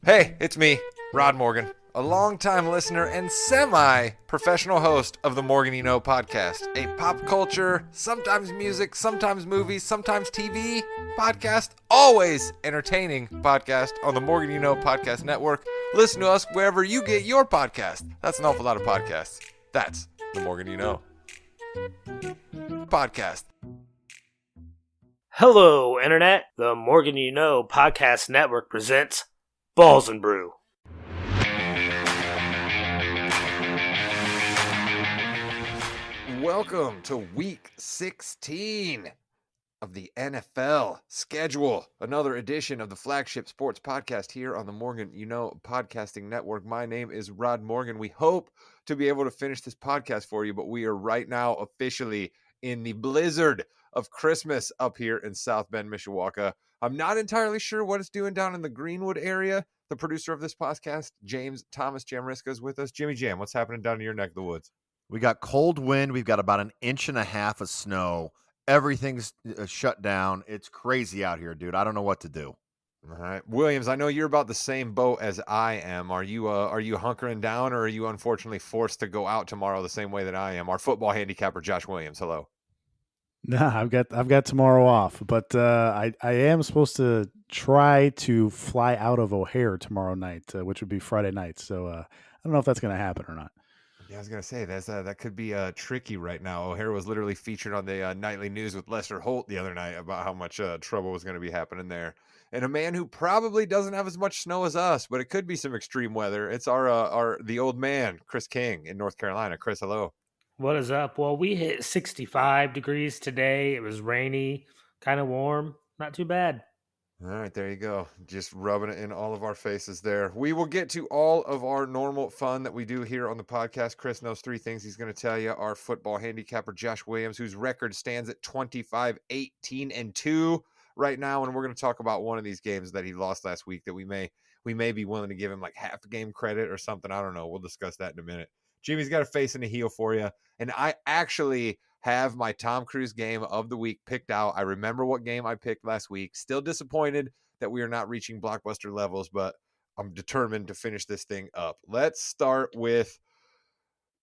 Hey, it's me, Rod Morgan, a longtime listener and semi-professional host of the Morgan You Know podcast, a pop culture, sometimes music, sometimes movies, sometimes TV podcast, always entertaining podcast on the Morgan You Know podcast network. Listen to us wherever you get your podcast. That's an awful lot of podcasts. That's the Morgan You Know podcast. Hello, Internet. The Morgan You Know Podcast Network presents Balls and Brew. Welcome to week 16 of the NFL schedule. Another edition of the flagship sports podcast here on the Morgan You Know Podcasting Network. My name is Rod Morgan. We hope to be able to finish this podcast for you, but we are right now officially in the blizzard of Christmas up here in South Bend, Mishawaka. I'm not entirely sure what it's doing down in the Greenwood area. The producer of this podcast, James Thomas Jamriska, is with us. Jimmy Jam, what's happening down in your neck of the woods? We got cold wind. We've got about 1.5 inches of snow. Everything's shut down. It's crazy out here, dude. I don't know what to do. All right, Williams, I know you're about the same boat as I am. Are you hunkering down, or are you unfortunately forced to go out tomorrow the same way that I am? Our football handicapper, Josh Williams. Hello. Nah, I've got tomorrow off, but I am supposed to try to fly out of O'Hare tomorrow night, which would be Friday night. So I don't know if that's going to happen or not. Yeah, I was gonna say that could be tricky right now. O'Hare was literally featured on the nightly news with Lester Holt the other night about how much trouble was going to be happening there. And a man who probably doesn't have as much snow as us, but it could be some extreme weather. It's the old man, Chris King in North Carolina. Chris, hello. What is up? Well, we hit 65 degrees today. It was rainy, kind of warm. Not too bad. All right, there you go. Just rubbing it in all of our faces there. We will get to all of our normal fun that we do here on the podcast. Chris knows three things he's going to tell you. Our football handicapper, Josh Williams, whose record stands at 25-18-2 right now. And we're going to talk about one of these games that he lost last week that we may be willing to give him like half a game credit or something. I don't know. We'll discuss that in a minute. Jimmy's got a face and a heel for you. And I actually have my Tom Cruise game of the week picked out. I remember what game I picked last week. Still disappointed that we are not reaching blockbuster levels, but I'm determined to finish this thing up. Let's start with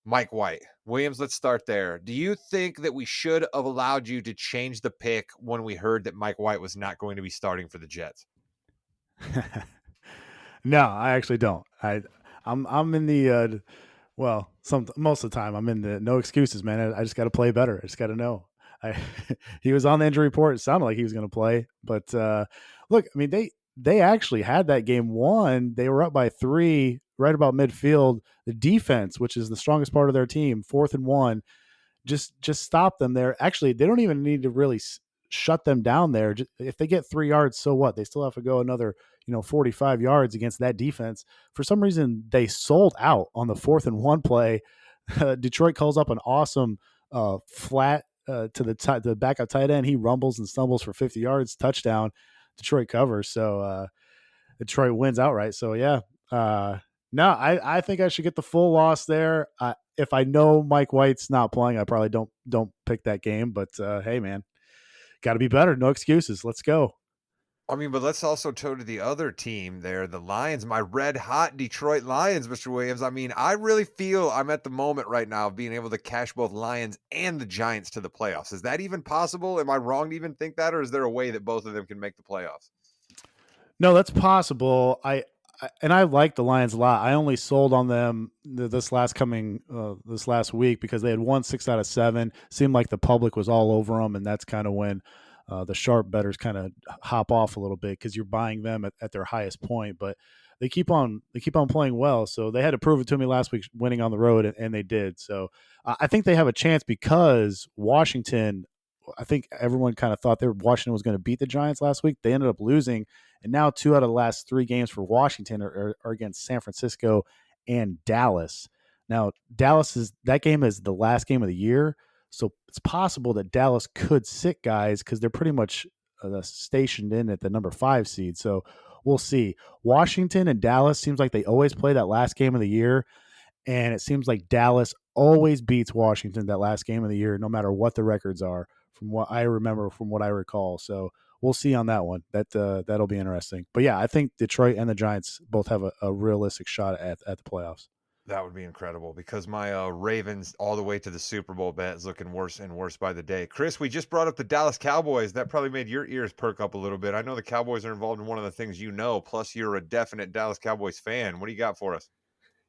Mike White. Williams, let's start there. Do you think that we should have allowed you to change the pick when we heard that Mike White was not going to be starting for the Jets? No, I actually don't. I'm in the most of the time I'm in the no excuses, man. I just got to play better. I just got to know. He was on the injury report. It sounded like he was going to play, but look, I mean they actually had that game won. They were up by 3 right about midfield. The defense, which is the strongest part of their team, 4th and 1, just stop them there. Actually, they don't even need to really shut them down there. If they get 3 yards, so what? They still have to go another 45 yards against that defense. For some reason, they sold out on the 4th and 1 play. Detroit calls up an awesome flat to the backup tight end. He rumbles and stumbles for 50 yards, touchdown. Detroit covers, so Detroit wins outright. So yeah, no, I think I should get the full loss there. If I know Mike White's not playing, I probably don't pick that game. But hey, man, got to be better. No excuses. Let's go. I mean, but let's also toe to the other team there, the Lions, my red hot Detroit Lions, Mr. Williams. I mean, I really feel I'm at the moment right now of being able to cash both Lions and the Giants to the playoffs. Is that even possible? Am I wrong to even think that, or is there a way that both of them can make the playoffs? No, that's possible. I like the Lions a lot. I only sold on them this last week because they had won 6 out of 7. Seemed like the public was all over them, and that's kind of when the sharp bettors kind of hop off a little bit because you're buying them at their highest point. But they keep on playing well. So they had to prove it to me last week, winning on the road, and they did. So I think they have a chance because Washington. I think everyone kind of thought Washington was going to beat the Giants last week. They ended up losing, and now 2 out of the last 3 games for Washington are against San Francisco and Dallas. Now, that game is the last game of the year, so it's possible that Dallas could sit guys because they're pretty much stationed in at the number 5 seed. So we'll see. Washington and Dallas seems like they always play that last game of the year, and it seems like Dallas always beats Washington that last game of the year, no matter what the records are, from what I remember, from what I recall. So we'll see on that one. That'll be interesting. But yeah, I think Detroit and the Giants both have a realistic shot at the playoffs. That would be incredible because my Ravens all the way to the Super Bowl bet is looking worse and worse by the day. Chris, we just brought up the Dallas Cowboys. That probably made your ears perk up a little bit. I know the Cowboys are involved in one of the things you know, plus you're a definite Dallas Cowboys fan. What do you got for us?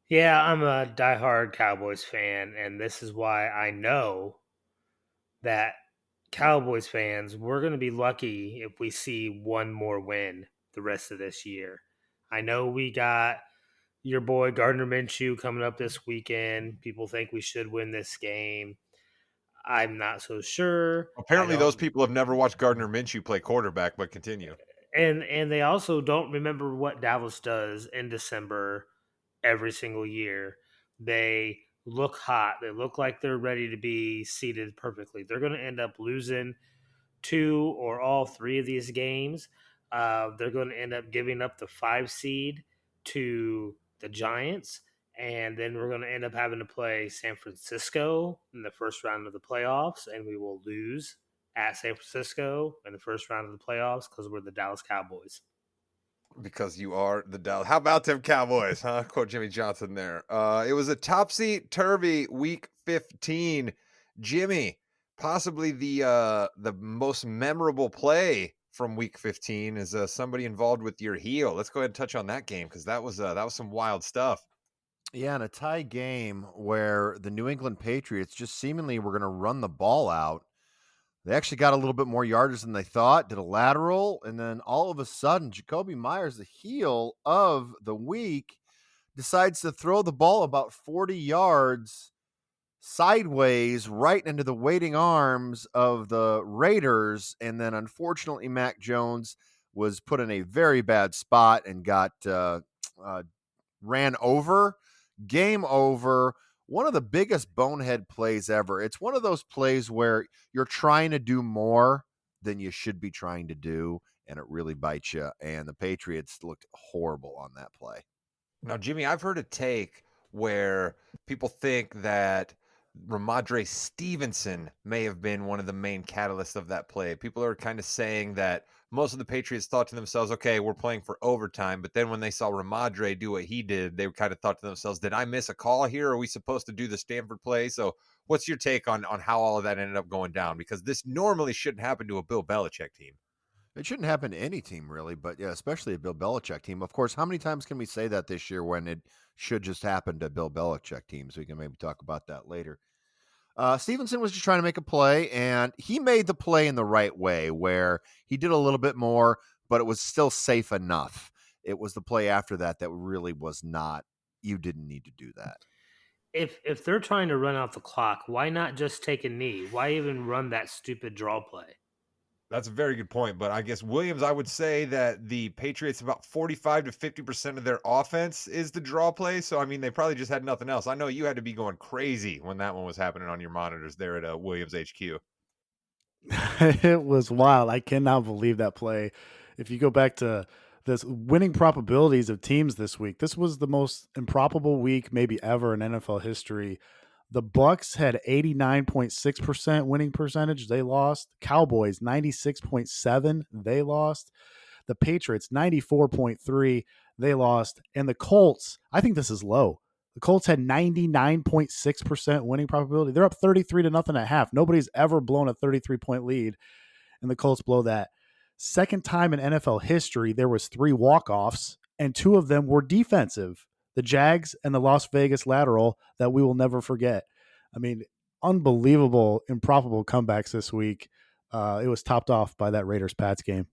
Yeah, I'm a diehard Cowboys fan, and this is why I know that Cowboys fans, we're going to be lucky if we see one more win the rest of this year. I know we got your boy Gardner Minshew coming up this weekend. People think we should win this game. I'm not so sure. I Apparently, those don't, people have never watched Gardner Minshew play quarterback, but continue. and they also don't remember what Dallas does in December every single year. They look hot. They look like they're ready to be seated perfectly. They're going to end up losing two or all three of these games. They're going to end up giving up the 5 seed to the Giants. And then we're going to end up having to play San Francisco in the first round of the playoffs. And we will lose at San Francisco in the first round of the playoffs because we're the Dallas Cowboys. Because you are the Dallas. How about them Cowboys, huh? Quote Jimmy Johnson there. It was a topsy-turvy week 15. Jimmy, possibly the most memorable play from week 15 is somebody involved with your heel. Let's go ahead and touch on that game because that was some wild stuff. Yeah, in a tie game where the New England Patriots just seemingly were going to run the ball out. They actually got a little bit more yardage than they thought, did a lateral, and then all of a sudden, Jacoby Myers, the heel of the week, decides to throw the ball about 40 yards sideways right into the waiting arms of the Raiders. And then unfortunately, Mac Jones was put in a very bad spot and got ran over. Game over. One of the biggest bonehead plays ever. It's one of those plays where you're trying to do more than you should be trying to do, and it really bites you. And the Patriots looked horrible on that play. Now, Jimmy, I've heard a take where people think that Ramondre Stevenson may have been one of the main catalysts of that play. People are kind of saying that most of the Patriots thought to themselves, okay, we're playing for overtime. But then when they saw Ramondre do what he did, they kind of thought to themselves, did I miss a call here? Are we supposed to do the Stanford play? So what's your take on how all of that ended up going down? Because this normally shouldn't happen to a Bill Belichick team. It shouldn't happen to any team, really, but yeah, especially a Bill Belichick team. Of course, how many times can we say that this year when it should just happen to Bill Belichick teams? We can maybe talk about that later. Stevenson was just trying to make a play, and he made the play in the right way where he did a little bit more, but it was still safe enough. It was the play after that that really was not, you didn't need to do that. If they're trying to run out the clock, why not just take a knee? Why even run that stupid draw play? That's a very good point. But I guess Williams, I would say that the Patriots, about 45 to 50% of their offense is the draw play. So, I mean, they probably just had nothing else. I know you had to be going crazy when that one was happening on your monitors there at Williams HQ. It was wild. I cannot believe that play. If you go back to this winning probabilities of teams this week, this was the most improbable week maybe ever in NFL history. The Bucks had 89.6% winning percentage. They lost. Cowboys 96.7. They lost. The Patriots 94.3. They lost. And the Colts, I think this is low. The Colts had 99.6% winning probability. They're up 33 to nothing at half. Nobody's ever blown a 33-point lead, and the Colts blow that. Second time in NFL history, there was 3 walk-offs, and 2 of them were defensive. The Jags and the Las Vegas lateral that we will never forget. I mean, unbelievable, improbable comebacks this week. It was topped off by that Raiders-Pats game.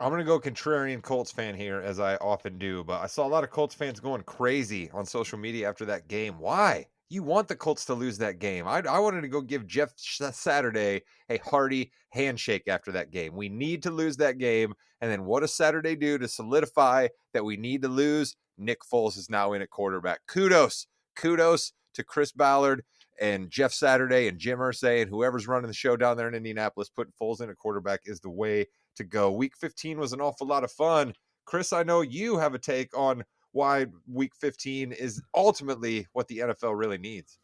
I'm going to go contrarian Colts fan here, as I often do, but I saw a lot of Colts fans going crazy on social media after that game. Why? You want the Colts to lose that game. I wanted to go give Jeff Saturday a hearty handshake after that game. We need to lose that game. And then what does Saturday do to solidify that we need to lose? Nick Foles is now in at quarterback. Kudos to Chris Ballard and Jeff Saturday and Jim Irsay and whoever's running the show down there in Indianapolis. Putting Foles in at quarterback is the way to go. Week 15 was an awful lot of fun. Chris, I know you have a take on why week 15 is ultimately what the NFL really needs.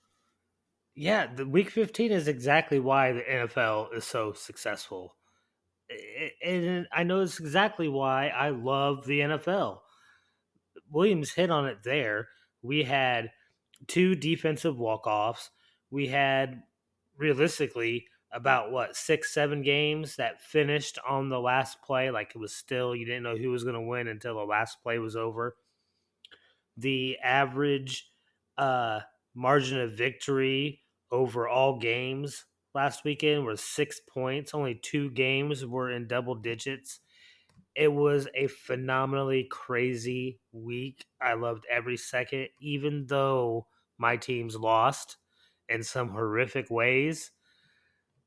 Yeah, the week 15 is exactly why the NFL is so successful. And I know it's exactly why I love the NFL. Williams hit on it there. We had two defensive walk-offs. We had realistically about what 6 7 games that finished on the last play, like it was still, you didn't know who was going to win until the last play was over. The average uh margin of victory over all games last weekend was 6 points. Only two games were in double digits. It was a phenomenally crazy week. I loved every second, even though my teams lost in some horrific ways.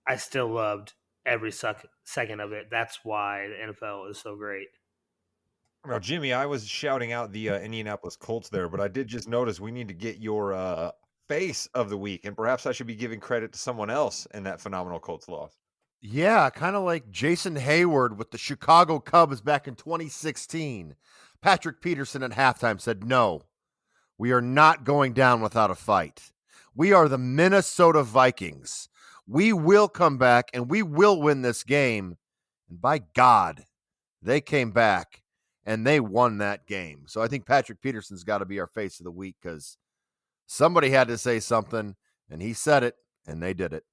I still loved every second of it. That's why the NFL is so great. Now, Jimmy, I was shouting out the Indianapolis Colts there, but I did just notice we need to get your face of the week, and perhaps I should be giving credit to someone else in that phenomenal Colts loss. Yeah, kind of like Jason Hayward with the Chicago Cubs back in 2016. Patrick Peterson at halftime said, "No, we are not going down without a fight. We are the Minnesota Vikings. We will come back and we will win this game." And by God, they came back and they won that game. So I think Patrick Peterson's got to be our face of the week because somebody had to say something and he said it and they did it.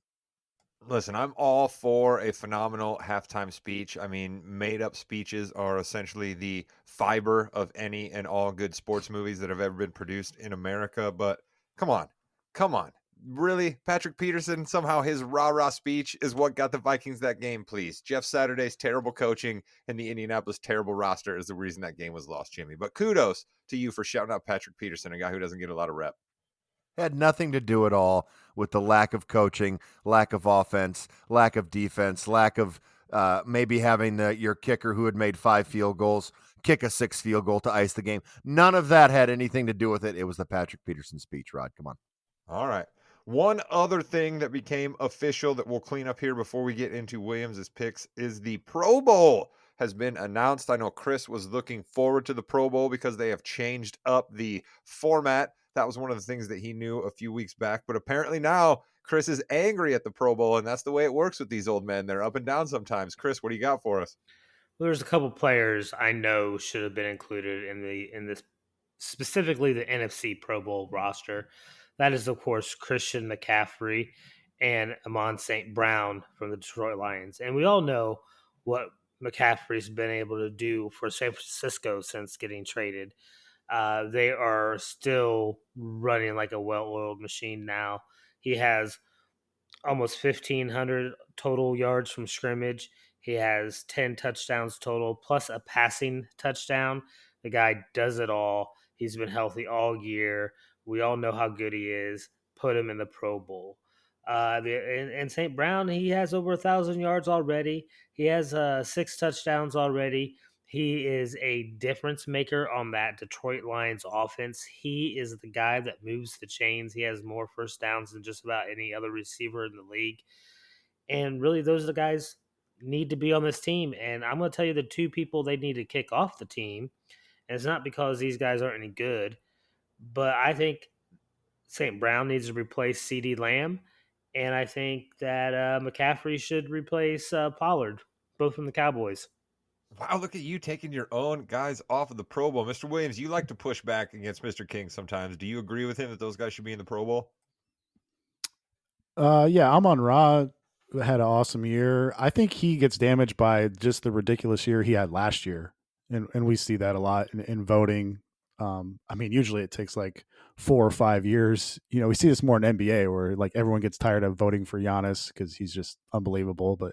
Listen, I'm all for a phenomenal halftime speech. I mean, made up speeches are essentially the fiber of any and all good sports movies that have ever been produced in America. But come on, come on. Really? Patrick Peterson, somehow his rah rah speech is what got the Vikings that game, please. Jeff Saturday's terrible coaching and the Indianapolis terrible roster is the reason that game was lost, Jimmy. But kudos to you for shouting out Patrick Peterson, a guy who doesn't get a lot of rep. Had nothing to do at all with the lack of coaching, lack of offense, lack of defense, lack of maybe having your kicker who had made 5 field goals kick a 6 field goal to ice the game. None of that had anything to do with it. It was the Patrick Peterson speech, Rod. Come on. All right. One other thing that became official that we'll clean up here before we get into Williams's picks is the Pro Bowl has been announced. I know Chris was looking forward to the Pro Bowl because they have changed up the format. That was one of the things that he knew a few weeks back, but apparently now Chris is angry at the Pro Bowl, and that's the way it works with these old men. They're up and down sometimes. Chris, what do you got for us? Well, there's a couple players I know should have been included in this, specifically the NFC Pro Bowl roster. That is, of course, Christian McCaffrey and Amon St. Brown from the Detroit Lions. And we all know what McCaffrey's been able to do for San Francisco since getting traded. They are still running like a well-oiled machine now. He has almost 1,500 total yards from scrimmage. He has 10 touchdowns total, plus a passing touchdown. The guy does it all. He's been healthy all year. We all know how good he is. Put him in the Pro Bowl. And St. Brown, he has over 1,000 yards already. He has 6 touchdowns already. He is a difference maker on that Detroit Lions offense. He is the guy that moves the chains. He has more first downs than just about any other receiver in the league. And really, those are the guys need to be on this team. And I'm going to tell you the two people they need to kick off the team. And it's not because these guys aren't any good, but I think St. Brown needs to replace CD Lamb. And I think that McCaffrey should replace Pollard, both from the Cowboys. Wow, look at you taking your own guys off of the Pro Bowl. Mr. Williams, you like to push back against Mr. King sometimes. Do you agree with him that those guys should be in the Pro Bowl? Yeah, Amon Ra had an awesome year. I think he gets damaged by just the ridiculous year he had last year, and we see that a lot in voting. I mean, usually it takes like 4 or 5 years. You know, we see this more in NBA where like everyone gets tired of voting for Giannis because he's just unbelievable. But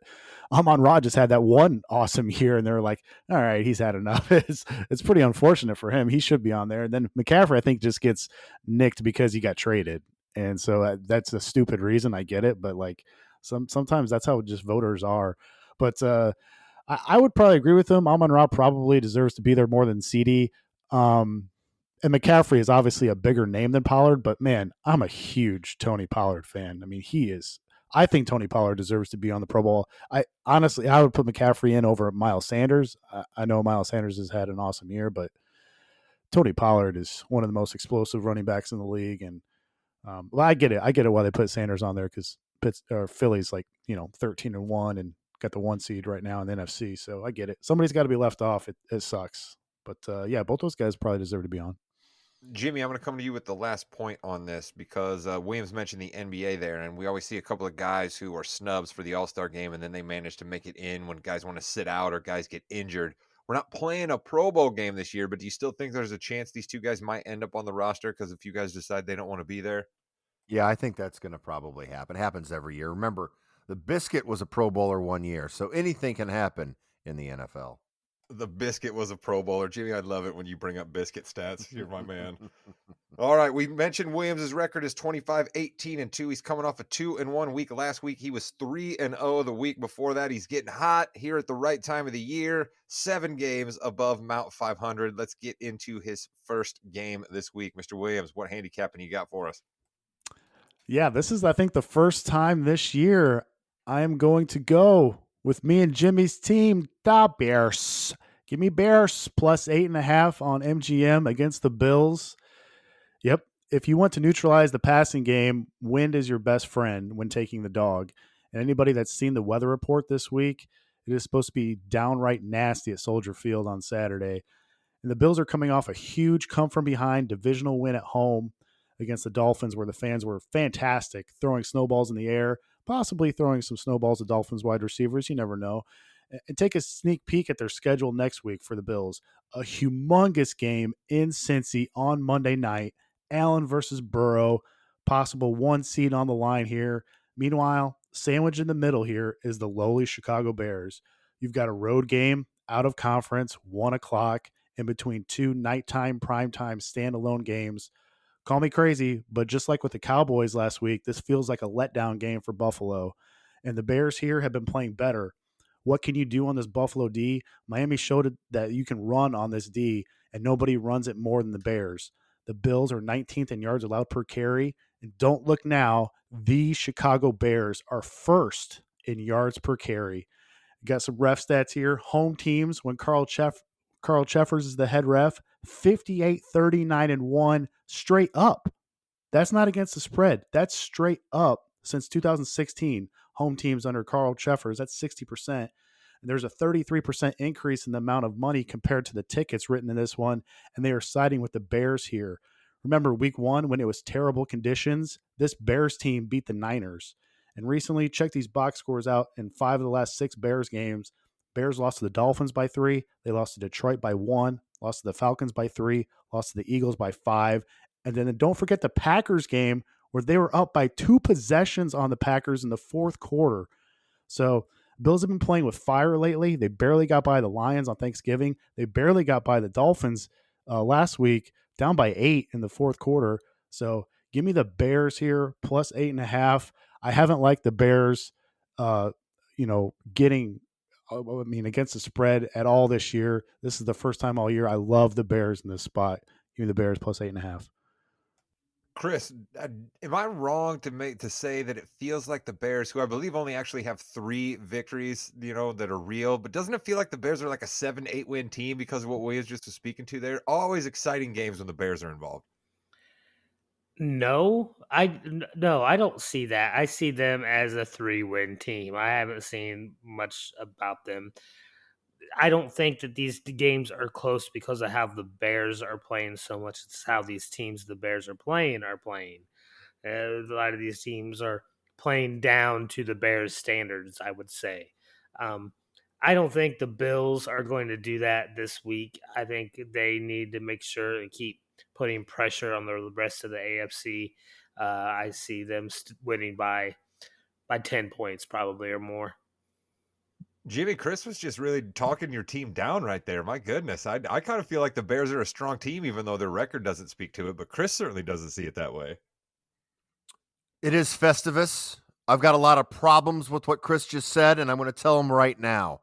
Amon Ra just had that one awesome year, and they're like, all right, he's had enough. It's pretty unfortunate for him. He should be on there. And then McCaffrey, I think, just gets nicked because he got traded. And so that's a stupid reason. I get it, but like sometimes that's how just voters are. But I would probably agree with him. Amon Ra probably deserves to be there more than CD. And McCaffrey is obviously a bigger name than Pollard, but man, I'm a huge Tony Pollard fan. I mean, he is. I think Tony Pollard deserves to be on the Pro Bowl. I honestly, I would put McCaffrey in over Miles Sanders. I know Miles Sanders has had an awesome year, but Tony Pollard is one of the most explosive running backs in the league. And well, I get it. I get it why they put Sanders on there because Philly's like 13-1 and got the 1 seed right now in the NFC. So I get it. Somebody's got to be left off. It sucks. But yeah, both those guys probably deserve to be on. Jimmy, I'm going to come to you with the last point on this because Williams mentioned the NBA there, and we always see a couple of guys who are snubs for the All-Star game, and then they manage to make it in when guys want to sit out or guys get injured. We're not playing a Pro Bowl game this year, but do you still think there's a chance these two guys might end up on the roster because if you guys decide they don't want to be there? Yeah, I think that's going to probably happen. It happens every year. Remember, the Biscuit was a Pro Bowler one year, so anything can happen in the NFL. The Biscuit was a Pro Bowler. Jimmy, I love it when you bring up Biscuit stats. You're my man. All right, we mentioned Williams' record is 25-18-2. He's coming off a 2-1 week. Last week he was 3-0. The week before that, he's getting hot here at the right time of the year. 7 games above Mount 500. Let's get into his first game this week. Mr. Williams, what handicapping you got for us? Yeah, this is, I think, the first time this year I am going to go with me and Jimmy's team, the Bears. Give me Bears plus 8.5 on MGM against the Bills. Yep. If you want to neutralize the passing game, wind is your best friend when taking the dog. And anybody that's seen the weather report this week, it is supposed to be downright nasty at Soldier Field on Saturday. And the Bills are coming off a huge come from behind divisional win at home against the Dolphins, where the fans were fantastic, throwing snowballs in the air, possibly throwing some snowballs at Dolphins wide receivers. You never know. And take a sneak peek at their schedule next week for the Bills. A humongous game in Cincy on Monday night. Allen versus Burrow, possible 1 seed on the line here. Meanwhile, sandwich in the middle here is the lowly Chicago Bears. You've got a road game out of conference, 1 o'clock, in between 2 nighttime, primetime, standalone games. Call me crazy, but just like with the Cowboys last week, this feels like a letdown game for Buffalo. And the Bears here have been playing better. What can you do on this Buffalo D? Miami showed that you can run on this D, and nobody runs it more than the Bears. The Bills are 19th in yards allowed per carry. And don't look now, the Chicago Bears are first in yards per carry. Got some ref stats here. Home teams, when Carl Cheffers is the head ref, 58, 39, and 1 straight up. That's not against the spread. That's straight up since 2016. Home teams under Carl Cheffers, that's 60%. And there's a 33% increase in the amount of money compared to the tickets written in this one, and they are siding with the Bears here. Remember week 1 when it was terrible conditions? This Bears team beat the Niners. And recently, check these box scores out in 5 of the last 6 Bears games. Bears lost to the Dolphins by 3. They lost to Detroit by 1. Lost to the Falcons by 3. Lost to the Eagles by 5. And then don't forget the Packers game where they were up by 2 possessions on the Packers in the fourth quarter. So Bills have been playing with fire lately. They barely got by the Lions on Thanksgiving. They barely got by the Dolphins last week, down by 8 in the fourth quarter. So give me the Bears here, plus 8.5. I haven't liked the Bears, getting, against the spread at all this year. This is the first time all year. I love the Bears in this spot. Give me the Bears plus 8.5. Chris, am I wrong to say that it feels like the Bears, who I believe only actually have 3 victories, that are real, but doesn't it feel like the Bears are like a 7-8 win team because of what Williams just was speaking to there? Always exciting games when the Bears are involved. No, I don't see that. I see them as a 3-win team. I haven't seen much about them. I don't think that these games are close because of how the Bears are playing so much. It's how these teams the Bears are playing. A lot of these teams are playing down to the Bears' standards, I would say. Um, I don't think the Bills are going to do that this week. I think they need to make sure and keep putting pressure on the rest of the AFC. I see them winning by 10 points probably or more. Jimmy, Chris was just really talking your team down right there. My goodness. I kind of feel like the Bears are a strong team, even though their record doesn't speak to it, but Chris certainly doesn't see it that way. It is Festivus. I've got a lot of problems with what Chris just said, and I'm going to tell him right now.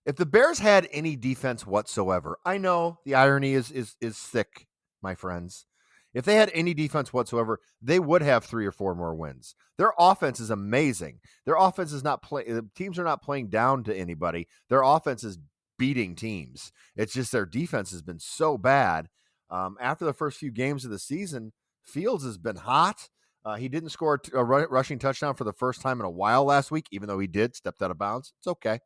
If the Bears had any defense whatsoever, I know the irony is thick, my friends. If they had any defense whatsoever, they would have 3 or 4 more wins. Their offense is amazing. Their offense is not teams are not playing down to anybody. Their offense is beating teams. It's just their defense has been so bad. After the first few games of the season, Fields has been hot. He didn't score a rushing touchdown for the first time in a while last week, even though he did stepped out of bounds. It's okay.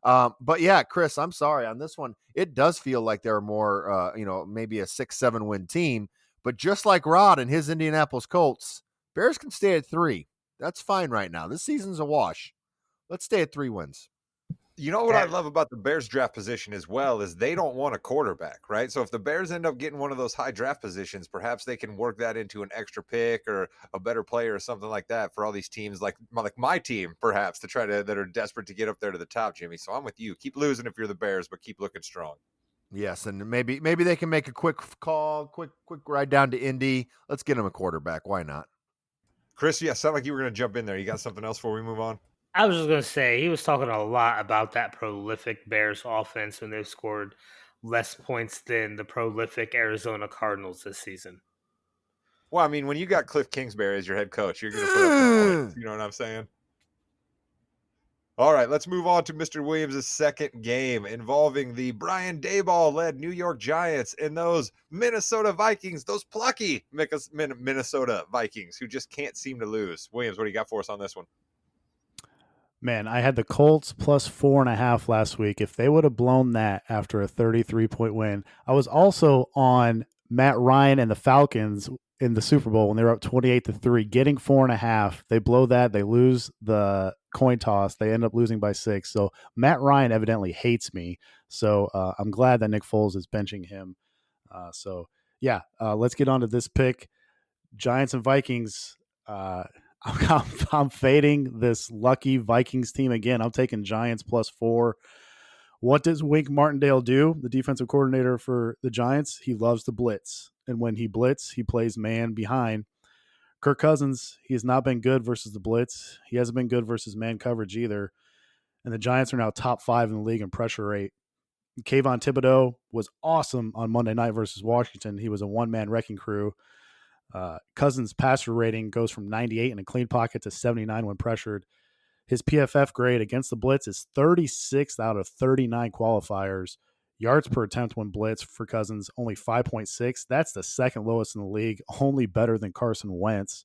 But yeah, Chris, I'm sorry on this one. It does feel like they're more, maybe a 6-7 win team. But just like Rod and his Indianapolis Colts, Bears can stay at 3. That's fine right now. This season's a wash. Let's stay at 3 wins. You know what I love about the Bears draft position as well is they don't want a quarterback, right? So if the Bears end up getting one of those high draft positions, perhaps they can work that into an extra pick or a better player or something like that for all these teams like my team, perhaps, to try to that are desperate to get up there to the top, Jimmy. So I'm with you. Keep losing if you're the Bears, but keep looking strong. Yes, and maybe they can make a quick call, quick ride down to Indy. Let's get him a quarterback. Why not? Chris, yeah, sound like you were going to jump in there. You got something else before we move on? I was just going to say, he was talking a lot about that prolific Bears offense when they've scored less points than the prolific Arizona Cardinals this season. Well, I mean, when you got Cliff Kingsbury as your head coach, you're going to put up the points. You know what I'm saying? All right, let's move on to Mr. Williams' second game involving the Brian Daboll-led New York Giants and those Minnesota Vikings, those plucky Minnesota Vikings who just can't seem to lose. Williams, what do you got for us on this one? Man, I had the Colts plus 4.5 last week. If they would have blown that after a 33-point win, I was also on Matt Ryan and the Falcons in the Super Bowl when they were up 28-3, getting 4.5. They blow that. They lose the coin toss. They end up losing by 6. So Matt Ryan evidently hates me. So I'm glad that Nick Foles is benching him. Let's get on to this pick. Giants and Vikings. I'm fading this lucky Vikings team again. I'm taking Giants plus 4. What does Wink Martindale do? The defensive coordinator for the Giants, he loves to blitz. And when he blitz, he plays man behind. Kirk Cousins, he has not been good versus the blitz. He hasn't been good versus man coverage either. And the Giants are now top 5 in the league in pressure rate. Kayvon Thibodeau was awesome on Monday night versus Washington. He was a one-man wrecking crew. Cousins' passer rating goes from 98 in a clean pocket to 79 when pressured. His PFF grade against the blitz is 36th out of 39 qualifiers. Yards per attempt when blitz for Cousins, only 5.6. That's the second lowest in the league, only better than Carson Wentz.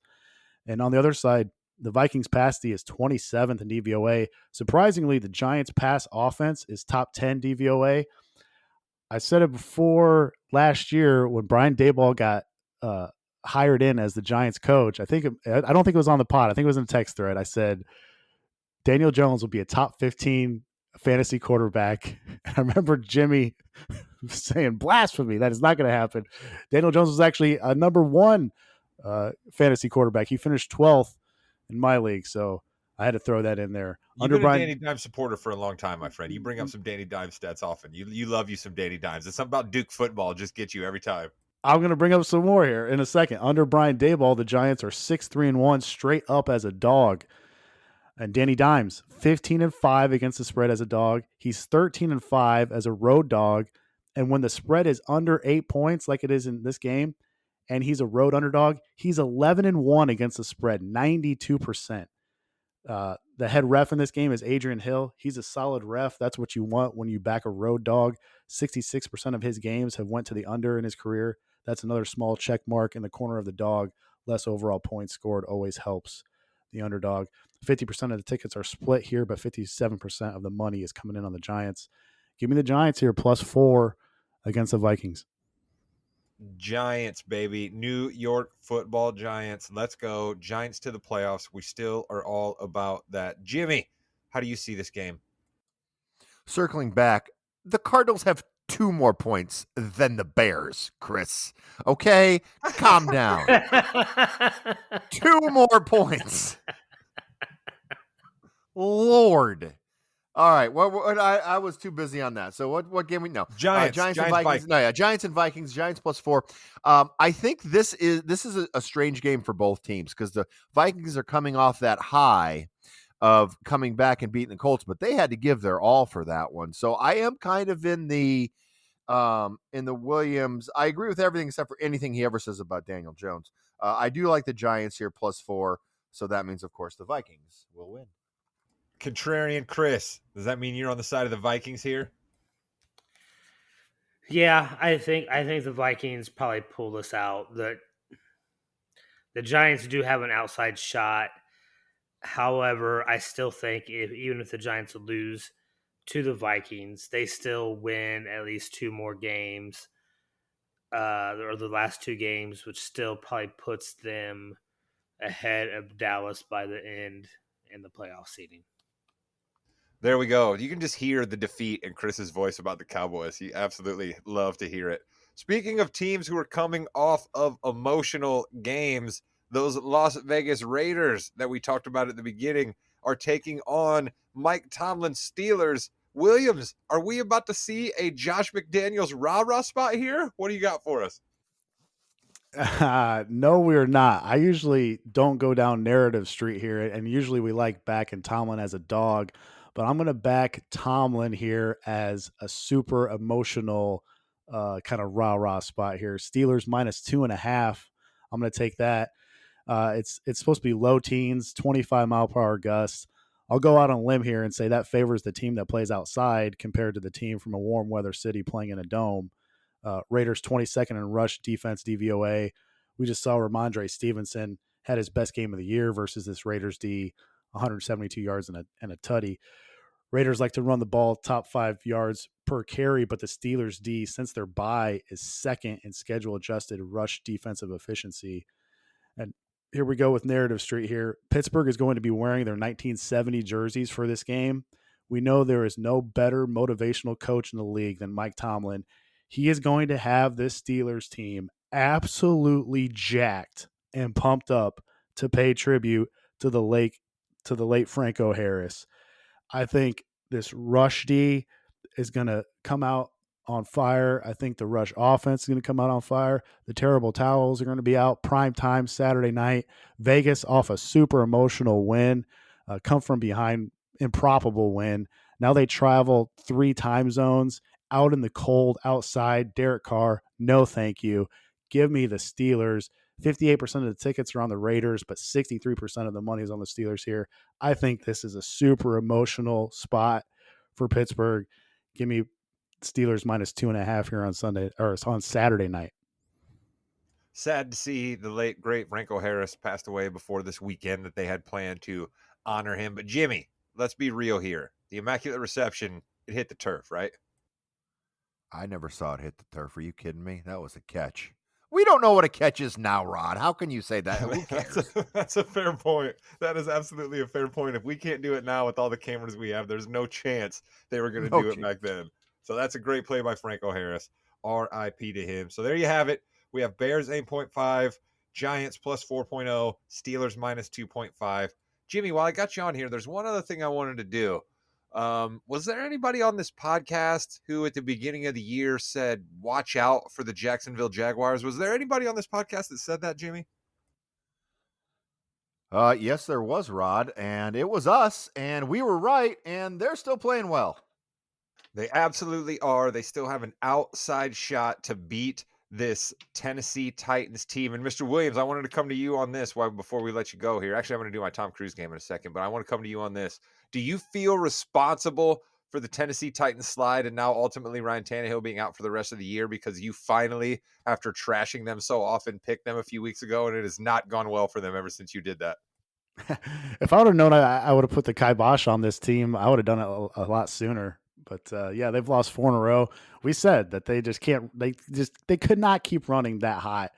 And on the other side, the Vikings pass D is 27th in DVOA. Surprisingly, the Giants pass offense is top 10 DVOA. I said it before last year when Brian Daboll got hired in as the Giants coach. I don't think it was on the pod. I think it was in a text thread. I said Daniel Jones will be a top 15 fantasy quarterback. I remember Jimmy saying blasphemy. That is not going to happen. Daniel Jones was actually a number 1 fantasy quarterback. He finished 12th in my league. So I had to throw that in there. You've been a Danny Dimes supporter for a long time, my friend. You bring up some Danny Dimes stats often. You love you some Danny Dimes. It's something about Duke football just gets you every time. I'm going to bring up some more here in a second. Under Brian Daboll, the Giants are 6-3-1 straight up as a dog. And Danny Dimes, 15-5 against the spread as a dog. He's 13-5 as a road dog. And when the spread is under 8 points, like it is in this game, and he's a road underdog, he's 11-1 against the spread, 92%. The head ref in this game is Adrian Hill. He's a solid ref. That's what you want when you back a road dog. 66% of his games have went to the under in his career. That's another small check mark in the corner of the dog. Less overall points scored always helps the underdog. 50% of the tickets are split here, but 57% of the money is coming in on the Giants. Give me the Giants here, plus 4 against the Vikings. Giants, baby. New York football Giants. Let's go. Giants to the playoffs. We still are all about that. Jimmy, how do you see this game? Circling back, the Cardinals have 2 more points than the Bears, Chris. Okay? Calm down. 2 more points. Lord. All right. I was too busy on that. So what game we know? Giants and Vikings. Vikings. No, yeah, Giants and Vikings. Giants plus 4. I think this is a strange game for both teams because the Vikings are coming off that high of coming back and beating the Colts, but they had to give their all for that one. So I am kind of in the Williams. I agree with everything except for anything he ever says about Daniel Jones. I do like the Giants here plus 4. So that means, of course, the Vikings will win. Contrarian Chris, does that mean you're on the side of the Vikings here? Yeah, I think the Vikings probably pull this out. The The Giants do have an outside shot. However, I still think even if the Giants lose to the Vikings, they still win at least two more games, or the last two games, which still probably puts them ahead of Dallas by the end in the playoff seeding. There we go. You can just hear the defeat in Chris's voice about the Cowboys. You absolutely love to hear it. Speaking of teams who are coming off of emotional games, those Las Vegas Raiders that we talked about at the beginning are taking on Mike Tomlin's Steelers. Williams, are we about to see a Josh McDaniels rah-rah spot here? What do you got for us? No, we're not. I usually don't go down narrative street here, and usually we like backing Tomlin as a dog, but I'm going to back Tomlin here as a super emotional kind of rah rah spot here. Steelers minus 2.5. I'm going to take that. It's supposed to be low teens, 25-mile-per-hour gusts. I'll go out on a limb here and say that favors the team that plays outside compared to the team from a warm weather city playing in a dome. Raiders 22nd in rush defense DVOA. We just saw Ramondre Stevenson had his best game of the year versus this Raiders D, 172 yards and a tutty. Raiders like to run the ball top 5 yards per carry, but the Steelers D, since their bye, is second in schedule adjusted rush defensive efficiency. And here we go with narrative street here. Pittsburgh is going to be wearing their 1970 jerseys for this game. We know there is no better motivational coach in the league than Mike Tomlin. He is going to have this Steelers team absolutely jacked and pumped up to pay tribute to the late Franco Harris. I think this rush D is going to come out on fire. I think the rush offense is going to come out on fire. The terrible towels are going to be out prime time Saturday night. Vegas off a super emotional win, come from behind, improbable win. Now they travel 3 time zones out in the cold outside. Derek Carr, no thank you. Give me the Steelers. 58% of the tickets are on the Raiders, but 63% of the money is on the Steelers here. I think this is a super emotional spot for Pittsburgh. Give me Steelers minus 2.5 here on Sunday or on Saturday night. Sad to see the late, great Franco Harris passed away before this weekend that they had planned to honor him. But Jimmy, let's be real here. The Immaculate Reception, it hit the turf, right? I never saw it hit the turf. Are you kidding me? That was a catch. We don't know what a catch is now, Rod. How can you say that? Who cares? That's a fair point. That is absolutely a fair point. If we can't do it now with all the cameras we have, there's no chance they were going to do it back then. So that's a great play by Franco Harris. R.I.P. to him. So there you have it. We have Bears 8.5, Giants plus 4.0, Steelers minus 2.5. Jimmy, while I got you on here, there's one other thing I wanted to do. Was there anybody on this podcast who at the beginning of the year said, watch out for the Jacksonville Jaguars? Was there anybody on this podcast that said that, Jimmy? Yes, there was, Rod, and it was us, and we were right, and they're still playing well. They absolutely are. They still have an outside shot to beat this Tennessee Titans team. And Mr. Williams, I wanted to come to you on this before we let you go here. Actually, I'm going to do my Tom Cruise game in a second, but I want to come to you on this. Do you feel responsible for the Tennessee Titans slide and now ultimately Ryan Tannehill being out for the rest of the year because you finally, after trashing them so often, picked them a few weeks ago, and it has not gone well for them ever since you did that? If I would have known I would have put the kibosh on this team, I would have done it a lot sooner. But yeah, they've lost 4 in a row. We said that they just can't. They could not keep running that hot,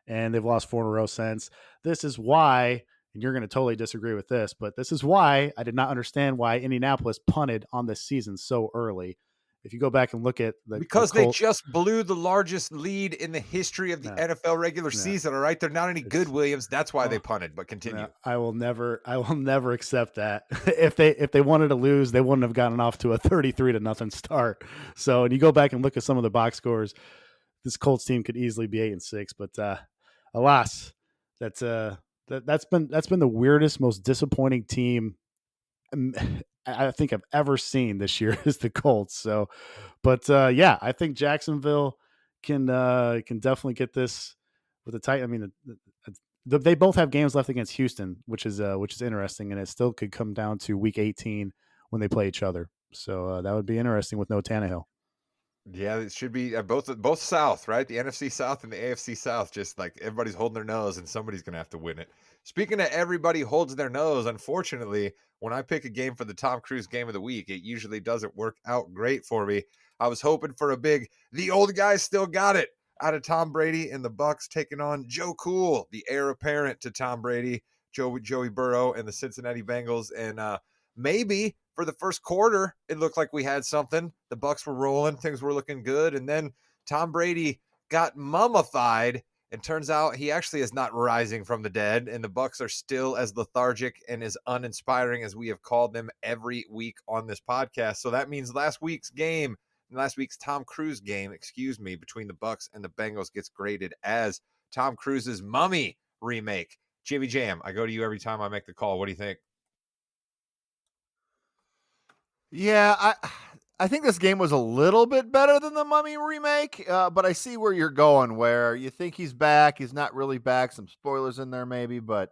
and they've lost 4 in a row since. This is why, and you're going to totally disagree with this, but this is why I did not understand why Indianapolis punted on this season so early. If you go back and look at because they just blew the largest lead in the history of the NFL regular season. All right, they're not any good, Williams. That's why they punted. But continue. I will never accept that. If they wanted to lose, they wouldn't have gotten off to a 33-0 start. So, and you go back and look at some of the box scores, this Colts team could easily be 8-6. But alas, that's been the weirdest, most disappointing team I think I've ever seen this year is the Colts. So, but yeah, I think Jacksonville can definitely get this with the tight. I mean, they both have games left against Houston, which is interesting, and it still could come down to Week 18 when they play each other. So that would be interesting with no Tannehill. Yeah, it should be both South, right? The NFC South and the AFC South. Just like everybody's holding their nose, and somebody's gonna have to win it. Speaking of everybody holds their nose, unfortunately, when I pick a game for the Tom Cruise Game of the Week, it usually doesn't work out great for me. I was hoping for a big "the old guy still got it" out of Tom Brady and the Bucks taking on Joe Cool, the heir apparent to Tom Brady, Joey Burrow, and the Cincinnati Bengals, and maybe for the first quarter, it looked like we had something. The Bucks were rolling, things were looking good, and then Tom Brady got mummified. And turns out he actually is not rising from the dead, and the Bucks are still as lethargic and as uninspiring as we have called them every week on this podcast. So that means last week's Tom Cruise game, excuse me, between the Bucks and the Bengals gets graded as Tom Cruise's Mummy remake. Jimmy Jam, I go to you every time I make the call. What do you think? Yeah, I think this game was a little bit better than the Mummy remake, but I see where you're going. Where you think he's back, he's not really back. Some spoilers in there, maybe, but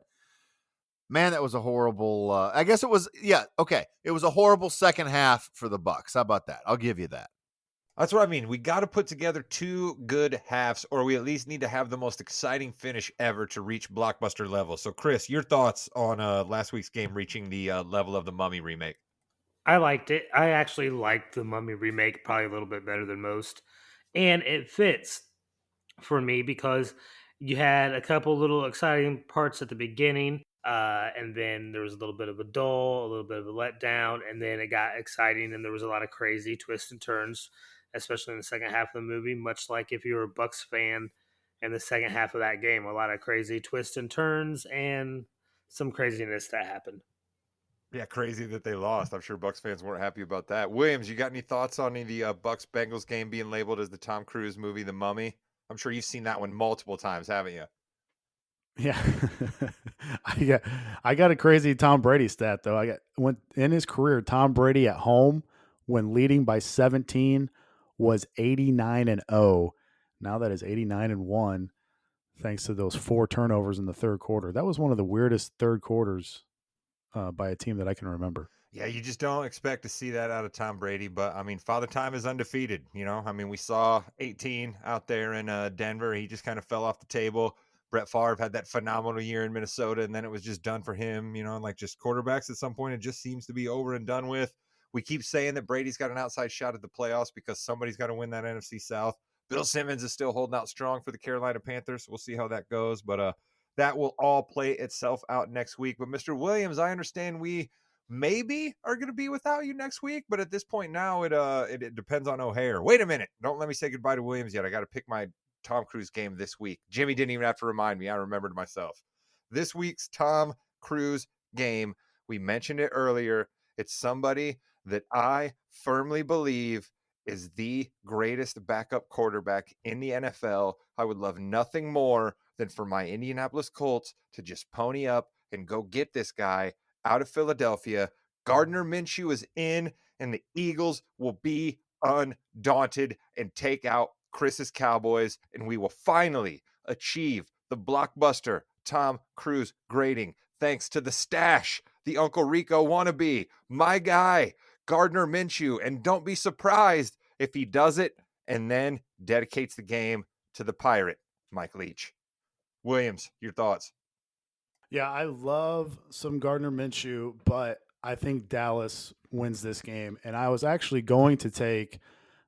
man, that was a horrible. I guess it was. Yeah, okay, it was a horrible second half for the Bucks. How about that? I'll give you that. That's what I mean. We got to put together two good halves, or we at least need to have the most exciting finish ever to reach blockbuster level. So, Chris, your thoughts on last week's game reaching the level of the Mummy remake? I liked it. I actually liked the Mummy remake probably a little bit better than most. And it fits for me because you had a couple little exciting parts at the beginning, and then there was a little bit of a dull, a little bit of a letdown, and then it got exciting, and there was a lot of crazy twists and turns, especially in the second half of the movie. Much like if you were a Bucks fan, in the second half of that game, a lot of crazy twists and turns and some craziness that happened. Yeah, crazy that they lost. I'm sure Bucks fans weren't happy about that. Williams, you got any thoughts on the Bucks Bengals game being labeled as the Tom Cruise movie, The Mummy? I'm sure you've seen that one multiple times, haven't you? Yeah. got I got a crazy Tom Brady stat though. I got when in his career, Tom Brady at home when leading by 17 was 89-0. Now that is 89-1 thanks to those 4 turnovers in the third quarter. That was one of the weirdest third quarters by a team that I can remember. Yeah, you just don't expect to see that out of Tom Brady, but I mean, Father Time is undefeated. I mean, we saw 18 out there in Denver. He just kind of fell off the table. Brett Favre had that phenomenal year in Minnesota, and then it was just done for him. And like just quarterbacks at some point, it just seems to be over and done with. We keep saying that Brady's got an outside shot at the playoffs because somebody's got to win that NFC South. Bill Simmons is still holding out strong for the Carolina Panthers. We'll see how that goes, but that will all play itself out next week. But Mr. Williams, I understand we maybe are going to be without you next week, but at this point now it depends on O'Hare. Wait a minute, don't let me say goodbye to Williams yet. I got to pick my Tom Cruise game this week. Jimmy didn't even have to remind me. I remembered myself. This week's Tom Cruise game, we mentioned it earlier. It's somebody that I firmly believe is the greatest backup quarterback in the NFL. I would love nothing more than for my Indianapolis Colts to just pony up and go get this guy out of Philadelphia. Gardner Minshew is in, and the Eagles will be undaunted and take out Chris's Cowboys, and we will finally achieve the blockbuster Tom Cruise grading thanks to the stash, the Uncle Rico wannabe, my guy, Gardner Minshew. And don't be surprised if he does it and then dedicates the game to the Pirate, Mike Leach. Williams, your thoughts? Yeah, I love some Gardner Minshew, but I think Dallas wins this game. And I was actually going to take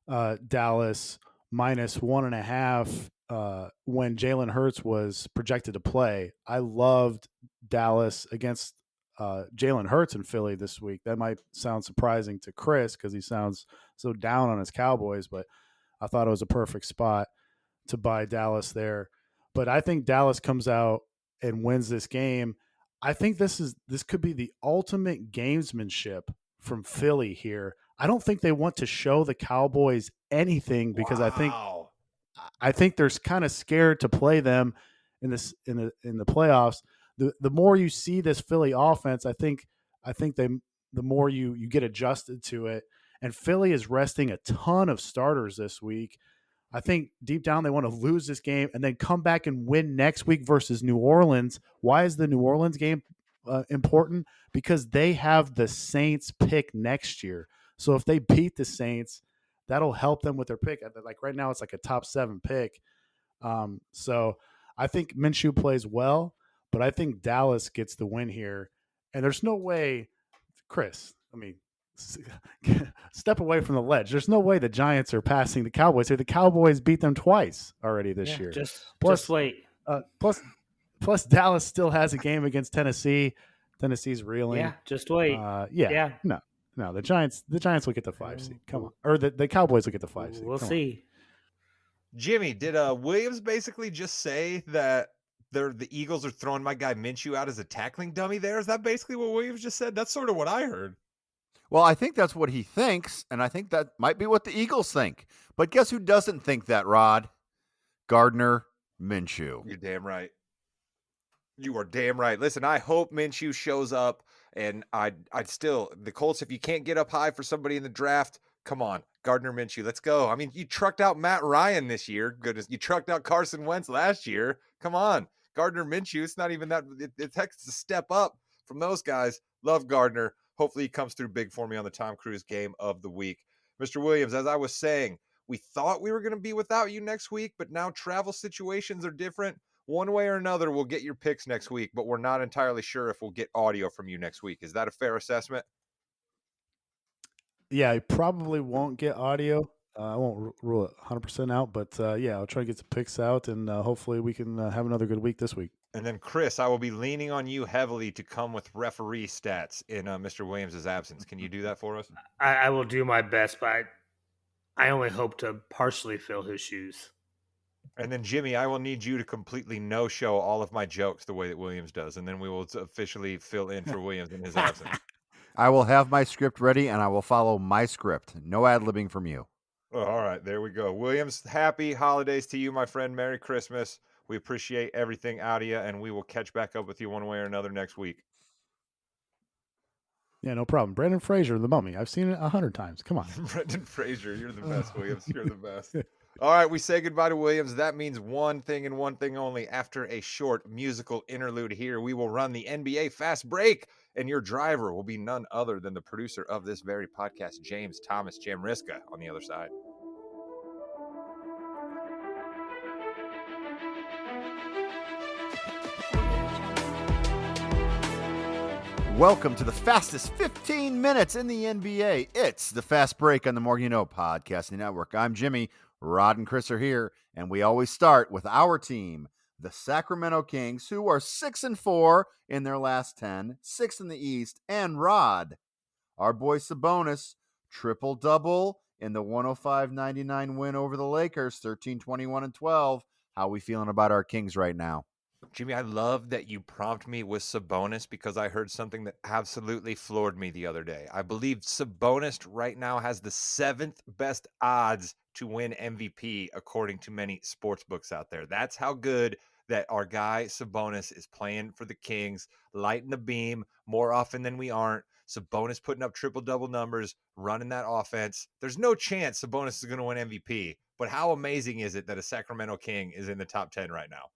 Dallas minus 1.5 when Jalen Hurts was projected to play. I loved Dallas against Jalen Hurts in Philly this week. That might sound surprising to Chris because he sounds so down on his Cowboys, but I thought it was a perfect spot to buy Dallas there. But I think Dallas comes out and wins this game. I think this could be the ultimate gamesmanship from Philly here. I don't think they want to show the Cowboys anything because Wow. I think they're kind of scared to play them in the playoffs. The more you see this Philly offense, I think the more you get adjusted to it. And Philly is resting a ton of starters this week. I think deep down they want to lose this game and then come back and win next week versus New Orleans. Why is the New Orleans game important? Because they have the Saints pick next year. So if they beat the Saints, that'll help them with their pick. Like right now, it's like a top 7 pick. So I think Minshew plays well, but I think Dallas gets the win here. And there's no way, Chris, I mean, step away from the ledge. There's no way the Giants are passing the Cowboys here. The Cowboys beat them twice already this Yeah, year. just wait. Plus Dallas still has a game against Tennessee. Tennessee's reeling. Yeah, just wait. Yeah. No, the Giants will get the 5 seed. Come on. Or the Cowboys will get the 5 seed. We'll Come see. Jimmy, did Williams basically just say that the Eagles are throwing my guy Minshew out as a tackling dummy there? Is that basically what Williams just said? That's sort of what I heard. Well, I think that's what he thinks, and I think that might be what the Eagles think. But guess who doesn't think that, Rod? Gardner Minshew. You're damn right. You are damn right. Listen, I hope Minshew shows up, and I'd still, the Colts, if you can't get up high for somebody in the draft, come on, Gardner Minshew, let's go. I mean, you trucked out Matt Ryan this year. Goodness, you trucked out Carson Wentz last year. Come on, Gardner Minshew. It's not even that. It's a step up from those guys. Love Gardner. Hopefully he comes through big for me on the Tom Cruise game of the week. Mr. Williams, as I was saying, we thought we were going to be without you next week, but now travel situations are different. One way or another, we'll get your picks next week, but we're not entirely sure if we'll get audio from you next week. Is that a fair assessment? Yeah, I probably won't get audio. I won't rule it 100% out, but yeah, I'll try to get some picks out, and hopefully we can have another good week this week. And then, Chris, I will be leaning on you heavily to come with referee stats in Mr. Williams' absence. Can you do that for us? I will do my best, but I only hope to partially fill his shoes. And then, Jimmy, I will need you to completely no-show all of my jokes the way that Williams does, and then we will officially fill in for Williams in his absence. I will have my script ready, and I will follow my script. No ad-libbing from you. Oh, all right, there we go. Williams, happy holidays to you, my friend. Merry Christmas. We appreciate everything out of you, and we will catch back up with you one way or another next week. Yeah, no problem. Brendan Fraser, The Mummy. I've seen it 100 times. Come on. Brendan Fraser, you're the best, Williams. You're the best. All right, we say goodbye to Williams. That means one thing and one thing only. After a short musical interlude here, we will run the NBA Fast Break, and your driver will be none other than the producer of this very podcast, James Thomas Jamriska, on the other side. Welcome to the fastest 15 minutes in the NBA. It's the Fast Break on the More You Know Podcasting Network. I'm Jimmy. Rod and Chris are here, and we always start with our team, the Sacramento Kings, who are 6-4 in their last 10, 6th in the East, and Rod, our boy Sabonis, triple-double in the 105-99 win over the Lakers, 13, 21, and 12. How are we feeling about our Kings right now? Jimmy, I love that you prompt me with Sabonis because I heard something that absolutely floored me the other day. I believe Sabonis right now has the 7th best odds to win MVP according to many sports books out there. That's how good that our guy Sabonis is playing for the Kings, lighting the beam more often than we aren't. Sabonis putting up triple-double numbers, running that offense. There's no chance Sabonis is going to win MVP, but how amazing is it that a Sacramento King is in the top 10 right now?